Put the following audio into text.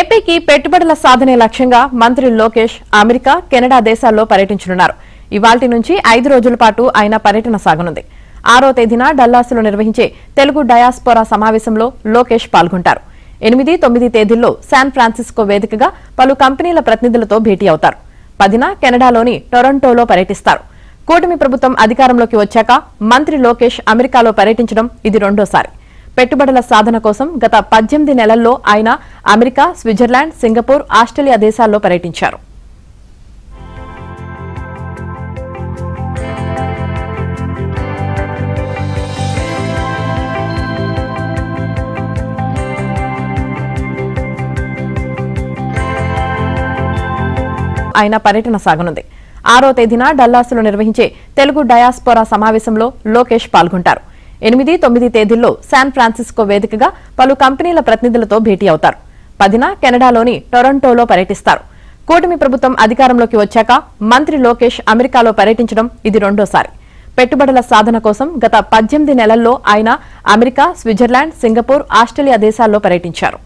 ఏపీకి పెట్టుబడుల సాధనే లక్ష్యంగా మంత్రి లోకేష్ అమెరికా, కెనడా దేశాల్లో పర్యటించనున్నారు. ఇవాల్టి నుంచి 5 రోజుల పాటు ఆయన పర్యటన సాగనుంది. 6వ తేదీన డల్లాస్లో నిర్వహించే తెలుగు డయాస్పోరా సమావేశంలో లోకేష్ పాల్గొంటారు. 8, 9 తేదీల్లో శాన్ ఫ్రాన్సిస్కో వేదికగా పలు కంపెనీల ప్రతినిధులతో భేటీ అవుతారు. 10న కెనడాలోని టొరంటోలో పర్యటిస్తారు. కూటమి ప్రభుత్వం అధికారంలోకి వచ్చాక మంత్రి లోకేష్ అమెరికాలో పర్యటించడం ఇది రెండోసారి. పెట్టుబడుల సాధన కోసం గత 18 నెలల్లో ఆయన అమెరికా, స్విట్జర్లాండ్, సింగపూర్, ఆస్ట్రేలియా దేశాల్లో పర్యటించారు. ఆయన పర్యటన సాగనుంది. 6వ తేదీన డల్లాస్లో నిర్వహించే తెలుగు డయాస్పోరా సమావేశంలో లోకేష్ పాల్గొంటారు. 8, 9 తేదీల్లో శాన్ ఫ్రాన్సిస్కో వేదికగా పలు కంపెనీల ప్రతినిధులతో భేటీ అవుతారు. 10న కెనడాలోని టొరంటోలో పర్యటిస్తారు. కూటమి ప్రభుత్వం అధికారంలోకి వచ్చాక మంత్రి లోకేష్ అమెరికాలో పర్యటించడం ఇది రెండోసారి. పెట్టుబడుల సాధన కోసం గత 18 నెలల్లో ఆయన అమెరికా, స్విట్జర్లాండ్, సింగపూర్, ఆస్ట్రేలియా దేశాల్లో పర్యటించారు.